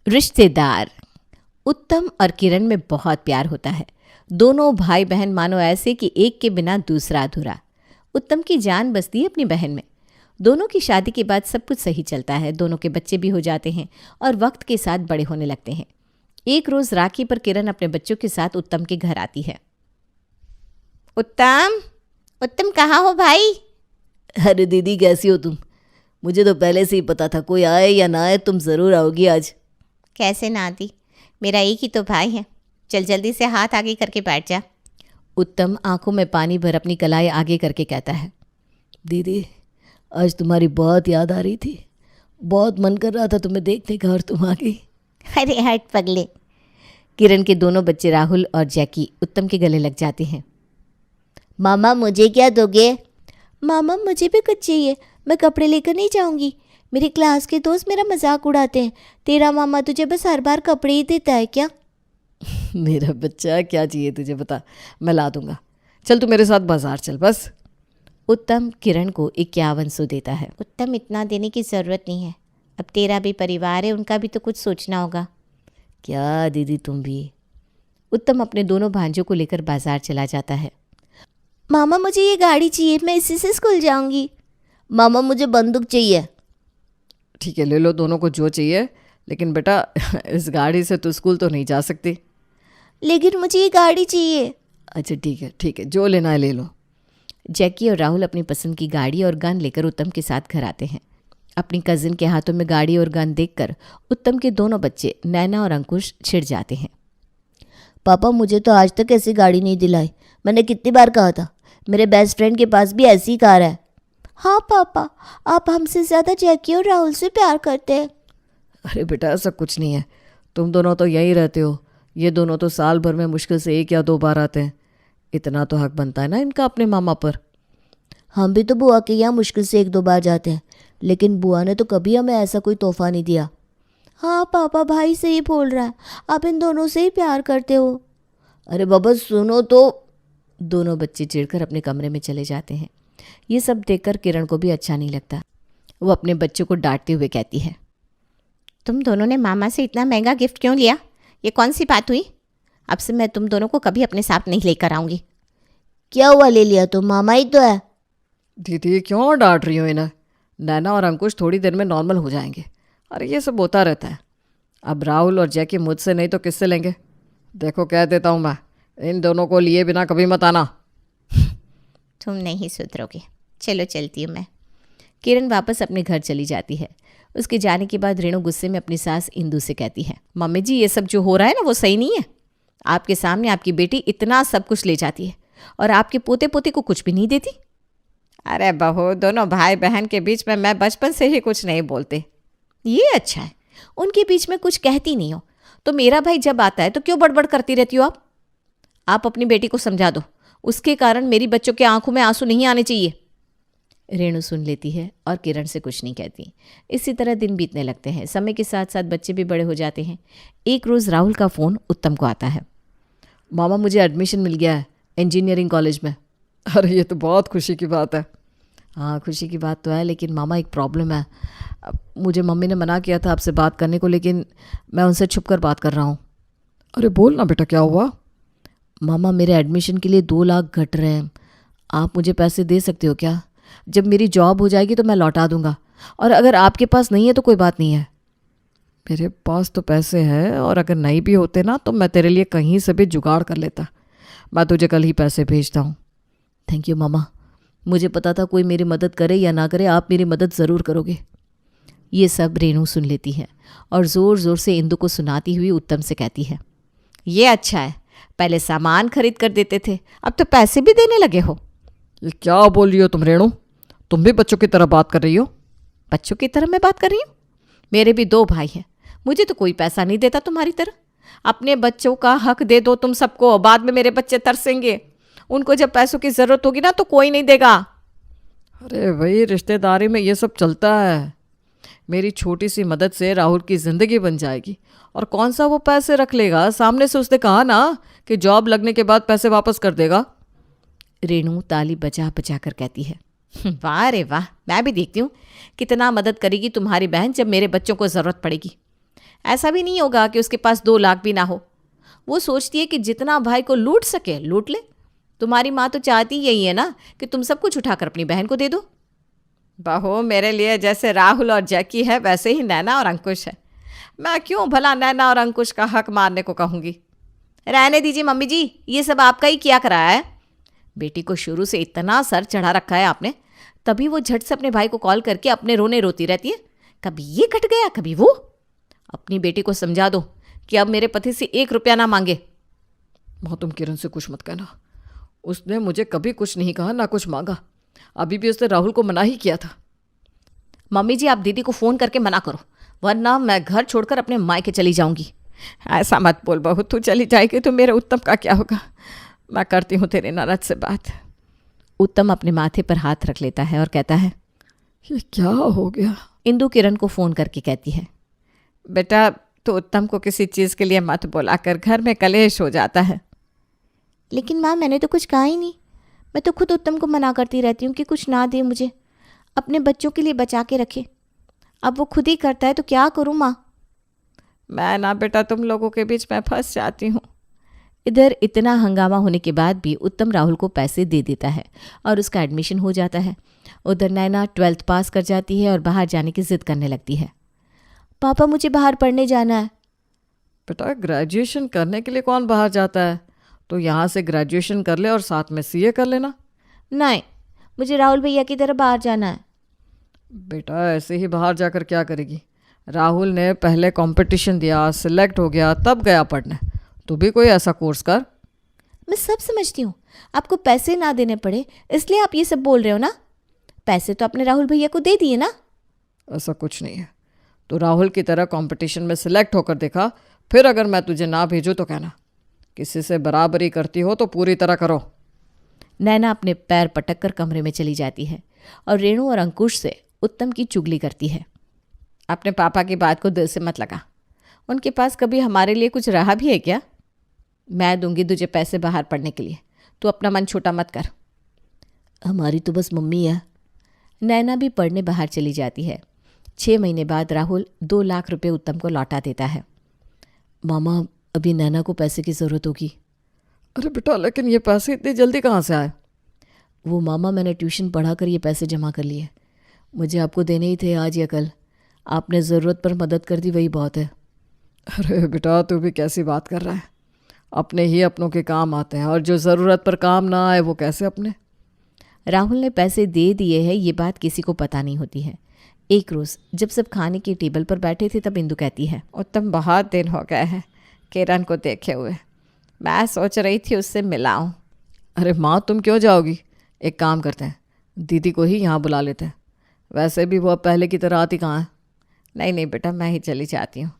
रिश्तेदार। उत्तम और किरण में बहुत प्यार होता है। दोनों भाई बहन मानो ऐसे कि एक के बिना दूसरा अधूरा। उत्तम की जान बसती है अपनी बहन में। दोनों की शादी के बाद सब कुछ सही चलता है। दोनों के बच्चे भी हो जाते हैं और वक्त के साथ बड़े होने लगते हैं। एक रोज़ राखी पर किरण अपने बच्चों के साथ उत्तम के घर आती है। उत्तम, उत्तम कहाँ हो भाई? अरे दीदी, कैसी हो तुम? मुझे तो पहले से ही पता था, कोई आए या ना आए तुम ज़रूर आओगी आज। कैसे ना आती, मेरा एक ही तो भाई है। चल जल्दी से हाथ आगे करके बैठ जा। उत्तम आंखों में पानी भर अपनी कलाई आगे करके कहता है। दीदी, आज तुम्हारी बहुत याद आ रही थी। बहुत मन कर रहा था तुम्हें देखने का और तुम आ गई। अरे हट पगले। किरण के दोनों बच्चे राहुल और जैकी उत्तम के गले लग जाते हैं। मामा, मुझे क्या दोगे? मामा, मुझे भी कुछ चाहिए। मैं कपड़े लेकर नहीं जाऊंगी। मेरी क्लास के दोस्त मेरा मजाक उड़ाते हैं। तेरा मामा तुझे बस हर बार कपड़े ही देता है क्या? मेरा बच्चा, क्या चाहिए तुझे बता, मैं ला दूंगा। चल तू मेरे साथ बाजार चल बस। उत्तम किरण को 5100 देता है। उत्तम, इतना देने की ज़रूरत नहीं है। अब तेरा भी परिवार है, उनका भी तो कुछ सोचना होगा। क्या दीदी, तुम भी? उत्तम अपने दोनों भांजों को लेकर बाजार चला जाता है। मामा, मुझे ये गाड़ी चाहिए, मैं इसी से स्कूल जाऊंगी। मामा, मुझे बंदूक चाहिए। ठीक है, ले लो दोनों को जो चाहिए, लेकिन बेटा इस गाड़ी से तो स्कूल तो नहीं जा सकती। लेकिन मुझे ये गाड़ी चाहिए। अच्छा ठीक है, जो लेना है ले लो। जैकी और राहुल अपनी पसंद की गाड़ी और गन लेकर उत्तम के साथ घर आते हैं। अपनी कजिन के हाथों में गाड़ी और गन देखकर उत्तम के दोनों बच्चे नैना और अंकुश छिड़ जाते हैं। पापा, मुझे तो आज तक ऐसी गाड़ी नहीं दिलाई। मैंने कितनी बार कहा था, मेरे बेस्ट फ्रेंड के पास भी ऐसी कार है। हाँ पापा, आप हमसे ज़्यादा जैकी और राहुल से प्यार करते हैं। अरे बेटा, ऐसा कुछ नहीं है। तुम दोनों तो यहीं रहते हो। ये दोनों तो साल भर में मुश्किल से 1 या 2 बार आते हैं। इतना तो हक बनता है ना इनका अपने मामा पर। हम भी तो बुआ के यहाँ मुश्किल से 1-2 बार जाते हैं, लेकिन बुआ ने तो कभी हमें ऐसा कोई तोहफा नहीं दिया। हाँ पापा, भाई से ही बोल रहा है। आप इन दोनों से ही प्यार करते हो। अरे बाबा सुनो तो। दोनों बच्चे चिढ़कर अपने कमरे में चले जाते हैं। ये सब देखकर किरण को भी अच्छा नहीं लगता। वो अपने बच्चों को डांटते हुए कहती है, तुम दोनों ने मामा से इतना महंगा गिफ्ट क्यों लिया? ये कौन सी बात हुई? अब से मैं तुम दोनों को कभी अपने साथ नहीं लेकर आऊँगी। क्या हुआ, ले लिया तो, मामा ही तो है। दीदी क्यों डांट रही हो इन्हें? नैना और अंकुश थोड़ी देर में नॉर्मल हो जाएंगे। अरे ये सब होता रहता है। अब राहुल और जैकी मुझसे नहीं तो किससे लेंगे? देखो कह देता हूँ मैं, इन दोनों को लिए बिना कभी मत आना। तुम नहीं सुधरोगे। चलो चलती हूँ मैं। किरण वापस अपने घर चली जाती है। उसके जाने के बाद रेणु गुस्से में अपनी सास इंदु से कहती है, मम्मी जी, ये सब जो हो रहा है ना वो सही नहीं है। आपके सामने आपकी बेटी इतना सब कुछ ले जाती है और आपके पोते पोते को कुछ भी नहीं देती। अरे बहू, दोनों भाई बहन के बीच में मैं बचपन से ही कुछ नहीं बोलते। ये अच्छा है, उनके बीच में कुछ कहती नहीं हो। तो मेरा भाई जब आता है तो क्यों बड़बड़ करती रहती हो आप अपनी बेटी को समझा दो। उसके कारण मेरी बच्चों के आंखों में आंसू नहीं आने चाहिए। रेणु सुन लेती है और किरण से कुछ नहीं कहती। इसी तरह दिन बीतने लगते हैं। समय के साथ साथ बच्चे भी बड़े हो जाते हैं। एक रोज़ राहुल का फ़ोन उत्तम को आता है। मामा, मुझे एडमिशन मिल गया है इंजीनियरिंग कॉलेज में। अरे ये तो बहुत खुशी की बात है। हाँ, खुशी की बात तो है, लेकिन मामा एक प्रॉब्लम है। मुझे मम्मी ने मना किया था आपसे बात करने को, लेकिन मैं उनसे छुप कर बात कर रहा हूँ। अरे बोल ना बेटा, क्या हुआ? मामा, मेरे एडमिशन के लिए 2 लाख घट रहे हैं। आप मुझे पैसे दे सकते हो क्या? जब मेरी जॉब हो जाएगी तो मैं लौटा दूंगा, और अगर आपके पास नहीं है तो कोई बात नहीं है। मेरे पास तो पैसे हैं, और अगर नहीं भी होते ना तो मैं तेरे लिए कहीं से भी जुगाड़ कर लेता। मैं तुझे कल ही पैसे भेजता हूँ। थैंक यू मामा। मुझे पता था कोई मेरी मदद करे या ना करे, आप मेरी मदद ज़रूर करोगे। ये सब रेणु सुन लेती है और ज़ोर ज़ोर से इंदु को सुनाती हुई उत्तम से कहती है, ये अच्छा है, पहले सामान खरीद कर देते थे, अब तो पैसे भी देने लगे हो। ये क्या बोल रही हो तुम रेणु? तुम भी बच्चों की तरह बात कर रही हो। बच्चों की तरह मैं बात कर रही हूँ? मेरे भी 2 भाई हैं, मुझे तो कोई पैसा नहीं देता तुम्हारी तरह। अपने बच्चों का हक दे दो तुम सबको, बाद में मेरे बच्चे तरसेंगे। उनको जब पैसों की ज़रूरत होगी ना तो कोई नहीं देगा। अरे भाई, रिश्तेदारी में ये सब चलता है। मेरी छोटी सी मदद से राहुल की ज़िंदगी बन जाएगी, और कौन सा वो पैसे रख लेगा? सामने से उसने कहा ना कि जॉब लगने के बाद पैसे वापस कर देगा। रेणु ताली बजा बजा कर कहती है, वाह रे वाह, मैं भी देखती हूँ कितना मदद करेगी तुम्हारी बहन जब मेरे बच्चों को ज़रूरत पड़ेगी। ऐसा भी नहीं होगा कि उसके पास 2 लाख भी ना हो। वो सोचती है कि जितना भाई को लूट सके लूट ले। तुम्हारी माँ तो चाहती यही है ना कि तुम सब कुछ उठाकर अपनी बहन को दे दो। बहू, मेरे लिए जैसे राहुल और जैकी है वैसे ही नैना और अंकुश है। मैं क्यों भला नैना और अंकुश का हक मारने को कहूँगी। रहने दीजिए मम्मी जी, ये सब आपका ही किया कराया है। बेटी को शुरू से इतना सर चढ़ा रखा है आपने, तभी वो झट से अपने भाई को कॉल करके अपने रोने रोती रहती है। कभी ये कट गया कभी वो। अपनी बेटी को समझा दो कि अब मेरे पति से 1 रुपया ना मांगे। माँ तुम किरण से कुछ मत कहना, उसने मुझे कभी कुछ नहीं कहा ना कुछ मांगा। अभी भी उसने राहुल को मना ही किया था। मम्मी जी, आप दीदी को फ़ोन करके मना करो, वरना मैं घर छोड़कर अपने मायके चली जाऊंगी। ऐसा मत बोल बहू, तू चली जाएगी तो मेरे उत्तम का क्या होगा। मैं करती हूँ तेरे ननद से बात। उत्तम अपने माथे पर हाथ रख लेता है और कहता है, ये क्या हो गया। इंदु किरण को फ़ोन करके कहती है, बेटा तो उत्तम को किसी चीज़ के लिए मत बुलाकर, घर में कलेश हो जाता है। लेकिन माँ, मैंने तो कुछ कहा ही नहीं। मैं तो खुद उत्तम को मना करती रहती हूँ कि कुछ ना दे मुझे, अपने बच्चों के लिए बचा के रखे। अब वो खुद ही करता है तो क्या करूँ माँ। मैं ना बेटा तुम लोगों के बीच में फंस जाती हूँ। इधर इतना हंगामा होने के बाद भी उत्तम राहुल को पैसे दे देता है और उसका एडमिशन हो जाता है। उधर नैना 12th पास कर जाती है और बाहर जाने की जिद करने लगती है। पापा, मुझे बाहर पढ़ने जाना है। बेटा, ग्रेजुएशन करने के लिए कौन बाहर जाता है। तो यहाँ से ग्रेजुएशन कर ले और साथ में सीए कर लेना। नहीं, मुझे राहुल भैया की तरह बाहर जाना है। बेटा, ऐसे ही बाहर जाकर क्या करेगी। राहुल ने पहले कंपटीशन दिया, सिलेक्ट हो गया, तब गया पढ़ने। तू भी कोई ऐसा कोर्स कर। मैं सब समझती हूँ, आपको पैसे ना देने पड़े इसलिए आप ये सब बोल रहे हो ना। पैसे तो आपने राहुल भैया को दे दिए ना। ऐसा कुछ नहीं है। तो राहुल की तरह कंपटीशन में सिलेक्ट होकर देखा, फिर अगर मैं तुझे ना भेजूँ तो कहना। किसी से बराबरी करती हो तो पूरी तरह करो। नैना अपने पैर पटक कर कमरे में चली जाती है और रेणु और अंकुश से उत्तम की चुगली करती है। अपने पापा की बात को दिल से मत लगा, उनके पास कभी हमारे लिए कुछ रहा भी है क्या। मैं दूंगी तुझे पैसे बाहर पढ़ने के लिए, तू अपना मन छोटा मत कर। हमारी तो बस मम्मी है। नैना भी पढ़ने बाहर चली जाती है। 6 महीने बाद राहुल 2 लाख रुपए उत्तम को लौटा देता है। मामा, अभी नैना को पैसे की ज़रूरत होगी। अरे बेटा, लेकिन ये पैसे इतनी जल्दी कहाँ से आए। वो मामा, मैंने ट्यूशन पढ़ा कर ये पैसे जमा कर लिए। मुझे आपको देने ही थे आज या कल। आपने ज़रूरत पर मदद कर दी, वही बहुत है। अरे बेटा, तू भी कैसी बात कर रहा है। अपने ही अपनों के काम आते हैं और जो ज़रूरत पर काम ना आए वो कैसे अपने। राहुल ने पैसे दे दिए हैं, ये बात किसी को पता नहीं होती है। एक रोज़ जब सब खाने की टेबल पर बैठे थे तब इंदु कहती है, उत्तम बहुत दिन हो गए हैं किरण को देखे हुए। मैं सोच रही थी उससे मिलाऊं। अरे माँ, तुम क्यों जाओगी। एक काम करते हैं, दीदी को ही यहाँ बुला लेते हैं। वैसे भी वो अब पहले की तरह आती कहाँ है। नहीं नहीं बेटा, मैं ही चली जाती हूँ।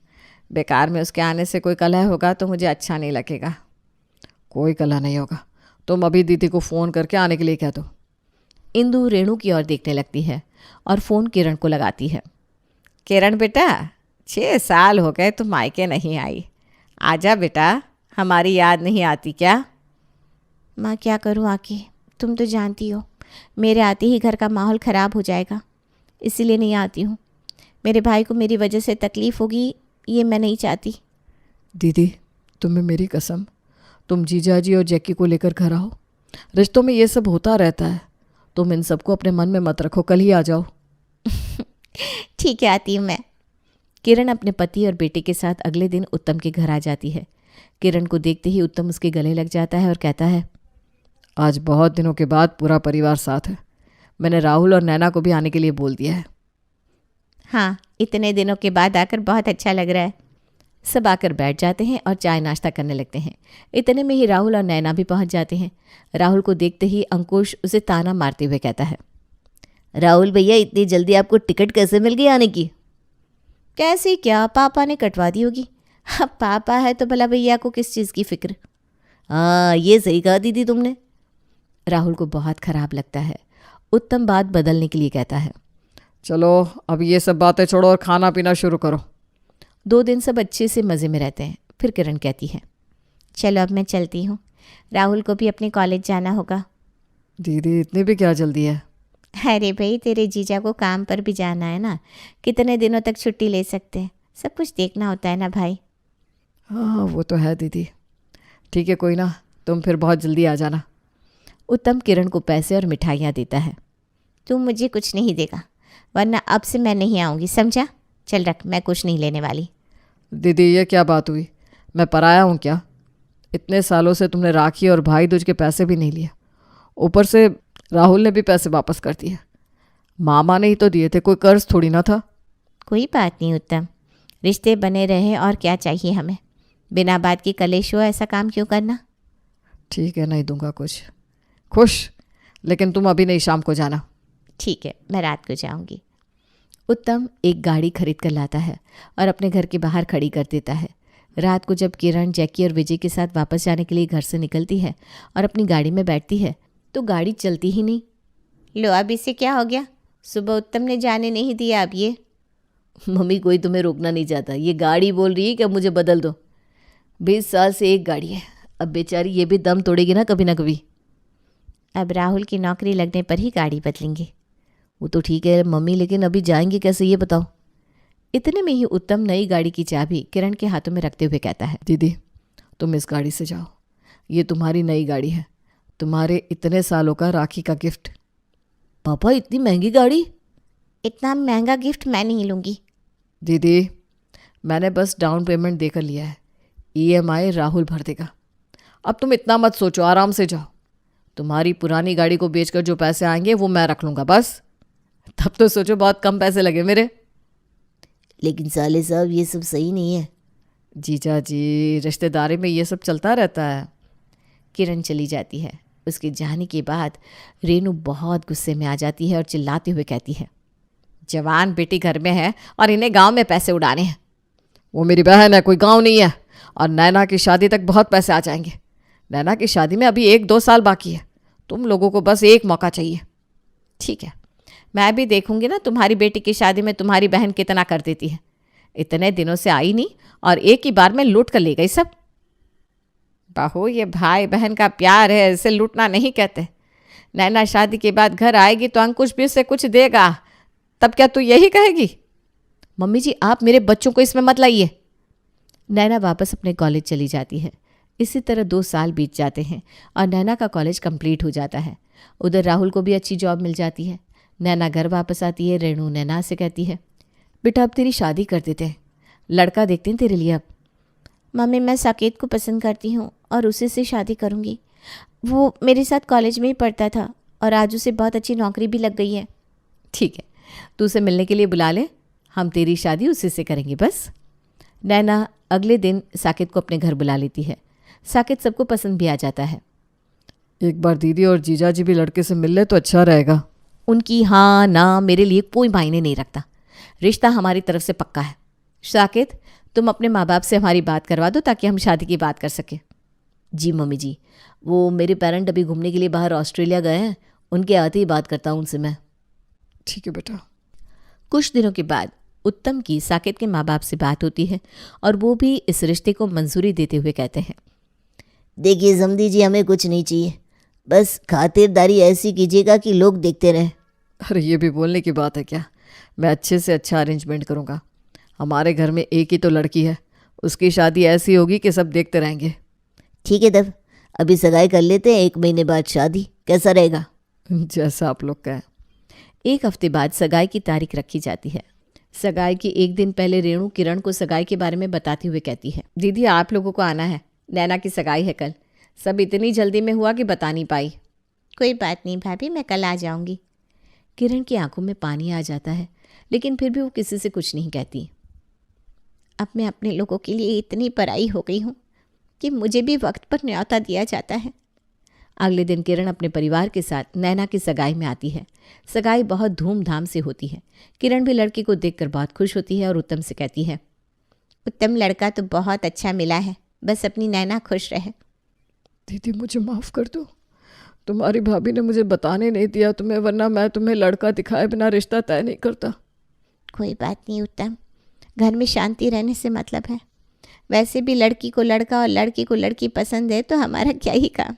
बेकार में उसके आने से कोई कलह होगा तो मुझे अच्छा नहीं लगेगा। कोई कलह नहीं होगा, तुम अभी दीदी को फ़ोन करके आने के लिए कह दो। इंदु रेणु की ओर देखने लगती है और फ़ोन किरण को लगाती है। किरण बेटा, 6 साल हो गए तुम मायके नहीं आई, आजा बेटा, हमारी याद नहीं आती क्या। माँ, क्या करूँ आके, तुम तो जानती हो मेरे आते ही घर का माहौल ख़राब हो जाएगा, इसीलिए नहीं आती हूँ। मेरे भाई को मेरी वजह से तकलीफ़ होगी, ये मैं नहीं चाहती। दीदी, तुम्हें मेरी कसम, तुम जीजाजी और जैकी को लेकर घर आओ। रिश्तों में ये सब होता रहता है, तुम इन सबको अपने मन में मत रखो, कल ही आ जाओ। ठीक है, आती हूँ मैं। किरण अपने पति और बेटे के साथ अगले दिन उत्तम के घर आ जाती है। किरण को देखते ही उत्तम उसके गले लग जाता है और कहता है, आज बहुत दिनों के बाद पूरा परिवार साथ है। मैंने राहुल और नैना को भी आने के लिए बोल दिया है। हाँ, इतने दिनों के बाद आकर बहुत अच्छा लग रहा है। सब आकर बैठ जाते हैं और चाय नाश्ता करने लगते हैं। इतने में ही राहुल और नैना भी पहुंच जाते हैं। राहुल को देखते ही अंकुश उसे ताना मारते हुए कहता है, राहुल भैया, इतनी जल्दी आपको टिकट कैसे मिल गई आने की। कैसे क्या, पापा ने कटवा दी होगी। अब पापा है तो भला भैया को किस चीज़ की फिक्र। हाँ, ये सही कहा दीदी तुमने। राहुल को बहुत ख़राब लगता है। उत्तम बात बदलने के लिए कहता है, चलो अब ये सब बातें छोड़ो और खाना पीना शुरू करो। 2 दिन सब अच्छे से मज़े में रहते हैं। फिर किरण कहती है, चलो अब मैं चलती हूँ, राहुल को भी अपने कॉलेज जाना होगा। दीदी, इतनी भी क्या जल्दी है। अरे भाई, तेरे जीजा को काम पर भी जाना है ना, कितने दिनों तक छुट्टी ले सकते हैं। सब कुछ देखना होता है ना भाई। हाँ वो तो है दीदी। ठीक है कोई ना, तुम फिर बहुत जल्दी आ जाना। उत्तम किरण को पैसे और मिठाइयाँ देता है। तू मुझे कुछ नहीं देगा, वरना अब से मैं नहीं आऊँगी, समझा? चल रख, मैं कुछ नहीं लेने वाली। दीदी ये क्या बात हुई? मैं पराया हूँ क्या? इतने सालों से तुमने राखी और भाई दूज के पैसे भी नहीं लिए, ऊपर से राहुल ने भी पैसे वापस कर दिए। मामा ने ही तो दिए थे, कोई कर्ज थोड़ी ना था। कोई बात नहीं उत्तम, रिश्ते बने रहे और क्या चाहिए हमें। बिना बात की कलेश हो, ऐसा काम क्यों करना। ठीक है नहीं दूंगा कुछ। खुश, लेकिन तुम अभी नहीं, शाम को जाना। ठीक है, मैं रात को जाऊंगी। उत्तम एक गाड़ी खरीद कर लाता है और अपने घर के बाहर खड़ी कर देता है। रात को जब किरण जैकी और विजय के साथ वापस जाने के लिए घर से निकलती है और अपनी गाड़ी में बैठती है तो गाड़ी चलती ही नहीं। लो अब इसे क्या हो गया, सुबह उत्तम ने जाने नहीं दिया, अब ये। मम्मी कोई तुम्हें रोकना नहीं चाहता, ये गाड़ी बोल रही है कि अब मुझे बदल दो। 20 साल से एक गाड़ी है, अब बेचारी ये भी दम तोड़ेगी ना कभी। अब राहुल की नौकरी लगने पर ही गाड़ी बदलेंगे। वो तो ठीक है मम्मी, लेकिन अभी जाएंगे कैसे ये बताओ। इतने में ही उत्तम नई गाड़ी की चाबी किरण के हाथों में रखते हुए कहता है, दीदी तुम इस गाड़ी से जाओ, ये तुम्हारी नई गाड़ी है, तुम्हारे इतने सालों का राखी का गिफ्ट। पापा इतनी महंगी गाड़ी? इतना महंगा गिफ्ट मैं नहीं लूँगी। दीदी मैंने बस डाउन पेमेंट देकर लिया है, EMI राहुल भर देगा। अब तुम इतना मत सोचो, आराम से जाओ। तुम्हारी पुरानी गाड़ी को बेचकर जो पैसे आएंगे वो मैं रख लूँगा बस। तब तो सोचो बहुत कम पैसे लगे मेरे। लेकिन साले साहब ये सब सही नहीं है। जीजा जी, रिश्तेदारी में ये सब चलता रहता है। किरण चली जाती है। उसके जाने के बाद रेनू बहुत गुस्से में आ जाती है और चिल्लाते हुए कहती है, जवान बेटी घर में है और इन्हें गांव में पैसे उड़ाने हैं। वो मेरी बहन है, कोई गांव नहीं है। और नैना की शादी तक बहुत पैसे आ जाएंगे। नैना की शादी में अभी 1-2 साल बाकी है। तुम लोगों को बस एक मौका चाहिए। ठीक है, मैं भी देखूंगी ना तुम्हारी बेटी की शादी में तुम्हारी बहन कितना कर देती है। इतने दिनों से आई नहीं और एक ही बार में लूट कर ले गई सब। बहू, ये भाई बहन का प्यार है, इसे लूटना नहीं कहते। नैना शादी के बाद घर आएगी तो अंकुश भी उसे कुछ देगा, तब क्या तू यही कहेगी? मम्मी जी आप मेरे बच्चों को इसमें मत लाइए। नैना वापस अपने कॉलेज चली जाती है। इसी तरह 2 साल बीत जाते हैं और नैना का कॉलेज कंप्लीट हो जाता है। उधर राहुल को भी अच्छी जॉब मिल जाती है। नैना घर वापस आती है। रेणु नैना से कहती है, बेटा अब तेरी शादी कर देते हैं, लड़का देखते हैं तेरे लिए अब। मम्मी मैं साकेत को पसंद करती हूँ और उसी से शादी करूँगी। वो मेरे साथ कॉलेज में ही पढ़ता था और आज उसे बहुत अच्छी नौकरी भी लग गई है। ठीक है, तू उसे मिलने के लिए बुला ले, हम तेरी शादी उसी से करेंगे बस। नैना अगले दिन साकेत को अपने घर बुला लेती है। साकेत सबको पसंद भी आ जाता है। एक बार दीदी और जीजा जी भी लड़के से मिल ले तो अच्छा रहेगा। उनकी हाँ ना मेरे लिए कोई मायने नहीं रखता, रिश्ता हमारी तरफ से पक्का है। साकेत तुम अपने माँ बाप से हमारी बात करवा दो ताकि हम शादी की बात कर सकें। जी मम्मी जी, वो मेरे पेरेंट अभी घूमने के लिए बाहर ऑस्ट्रेलिया गए हैं, उनके आते ही बात करता हूँ उनसे मैं। ठीक है बेटा। कुछ दिनों के बाद उत्तम की साकेत के माँ बाप से बात होती है और वो भी इस रिश्ते को मंजूरी देते हुए कहते हैं, देखिए समधी जी, हमें कुछ नहीं चाहिए, बस खातिरदारी ऐसी कीजिएगा कि लोग देखते रहें। अरे ये भी बोलने की बात है क्या? मैं अच्छे से अच्छा अरेंजमेंट करूँगा। हमारे घर में एक ही तो लड़की है, उसकी शादी ऐसी होगी कि सब देखते रहेंगे। ठीक है तब अभी सगाई कर लेते हैं, 1 महीने बाद शादी, कैसा रहेगा? जैसा आप लोग कहें। 1 हफ्ते बाद सगाई की तारीख रखी जाती है। सगाई के 1 दिन पहले रेणु किरण को सगाई के बारे में बताते हुए कहती है, दीदी आप लोगों को आना है, नैना की सगाई है कल। सब इतनी जल्दी में हुआ कि बता नहीं पाई। कोई बात नहीं भाभी, मैं कल आ जाऊंगी। किरण की आंखों में पानी आ जाता है, लेकिन फिर भी वो किसी से कुछ नहीं कहती। अब मैं अपने लोगों के लिए इतनी पराई हो गई हूँ कि मुझे भी वक्त पर न्योता दिया जाता है। अगले दिन किरण अपने परिवार के साथ नैना की सगाई में आती है। सगाई बहुत धूमधाम से होती है। किरण भी लड़की को देखकर बहुत खुश होती है और उत्तम से कहती है, उत्तम लड़का तो बहुत अच्छा मिला है, बस अपनी नैना खुश रहे। दीदी मुझे माफ़ कर दो, तुम्हारी भाभी ने मुझे बताने नहीं दिया तुम्हें, वरना मैं तुम्हें लड़का दिखाए बिना रिश्ता तय नहीं करता। कोई बात नहीं उत्तम, घर में शांति रहने से मतलब है। वैसे भी लड़की को लड़का और लड़की को लड़की पसंद है तो हमारा क्या ही काम।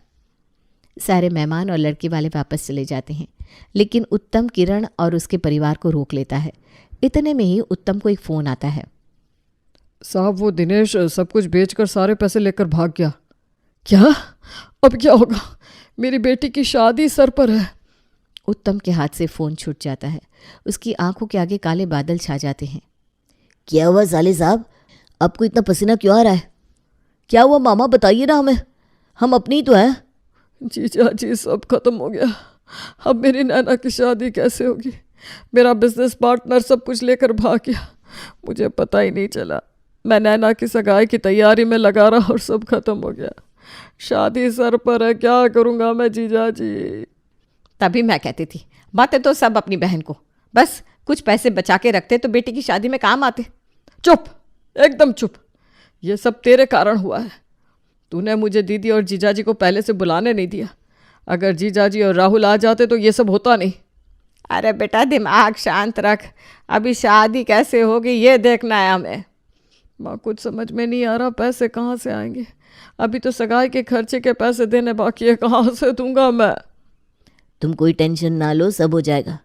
सारे मेहमान और लड़की वाले वापस चले जाते हैं, लेकिन उत्तम किरण और उसके परिवार को रोक लेता है। इतने में ही उत्तम को एक फ़ोन आता है। साहब वो दिनेश सब कुछ बेचकर सारे पैसे लेकर भाग गया। क्या? अब क्या होगा? मेरी बेटी की शादी सर पर है। उत्तम के हाथ से फ़ोन छूट जाता है। उसकी आंखों के आगे काले बादल छा जाते हैं। क्या हुआ साले साहब, आपको इतना पसीना क्यों आ रहा है? क्या हुआ मामा, बताइए ना हमें, हम अपनी ही तो हैं। जीजा जी सब खत्म हो गया। अब मेरी नैना की शादी कैसे होगी? मेरा बिजनेस पार्टनर सब कुछ लेकर भाग गया, मुझे पता ही नहीं चला। मैं नैना की सगाई की तैयारी में लगा रहा और सब खत्म हो गया। शादी सर पर है, क्या करूँगा मैं जीजा जी? तभी मैं कहती थी, बातें तो सब अपनी बहन को, बस कुछ पैसे बचा के रखते तो बेटी की शादी में काम आते। चुप, एकदम चुप। ये सब तेरे कारण हुआ है। तूने मुझे दीदी और जीजाजी को पहले से बुलाने नहीं दिया। अगर जीजाजी और राहुल आ जाते तो ये सब होता नहीं। अरे बेटा दिमाग शांत रख, अभी शादी कैसे होगी ये देखना है हमें। माँ कुछ समझ में नहीं आ रहा, पैसे कहाँ से आएंगे? अभी तो सगाई के खर्चे के पैसे देने बाकी है, कहाँ से दूंगा मैं? तुम कोई टेंशन ना लो, सब हो जाएगा।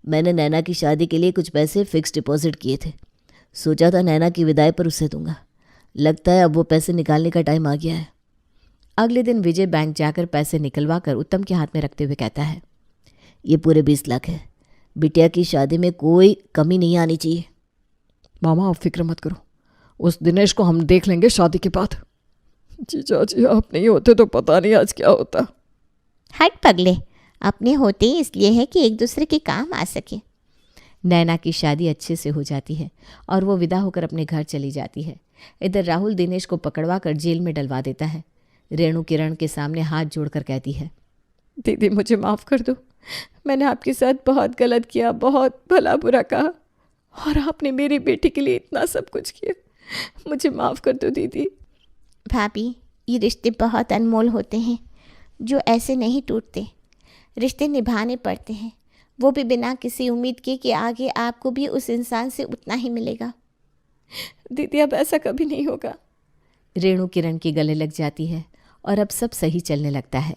मैंने नैना की शादी के लिए कुछ पैसे फिक्स डिपॉजिट किए थे, सोचा था नैना की विदाई पर उसे दूंगा। लगता है अब वो पैसे निकालने का टाइम आ गया है। अगले दिन विजय बैंक जाकर पैसे निकलवा कर उत्तम के हाथ में रखते हुए कहता है, ये पूरे 20 लाख है। बिटिया की शादी में कोई कमी नहीं आनी चाहिए। मामा आप फिक्र मत करो, उस दिनेश को हम देख लेंगे शादी के बाद। जीजा जी आप नहीं होते तो पता नहीं आज क्या होता। हट पगले, अपने होते ही इसलिए है कि एक दूसरे के काम आ सके। नैना की शादी अच्छे से हो जाती है और वो विदा होकर अपने घर चली जाती है। इधर राहुल दिनेश को पकड़वा कर जेल में डलवा देता है। रेणु किरण के सामने हाथ जोड़कर कहती है, दीदी मुझे माफ़ कर दो, मैंने आपके साथ बहुत गलत किया, बहुत भला बुरा कहा, और आपने मेरी बेटी के लिए इतना सब कुछ किया, मुझे माफ़ कर दो दीदी। भाभी, ये रिश्ते बहुत अनमोल होते हैं जो ऐसे नहीं टूटते। रिश्ते निभाने पड़ते हैं, वो भी बिना किसी उम्मीद के कि आगे आपको भी उस इंसान से उतना ही मिलेगा। दीदी अब ऐसा कभी नहीं होगा। रेणु किरण के गले लग जाती है और अब सब सही चलने लगता है।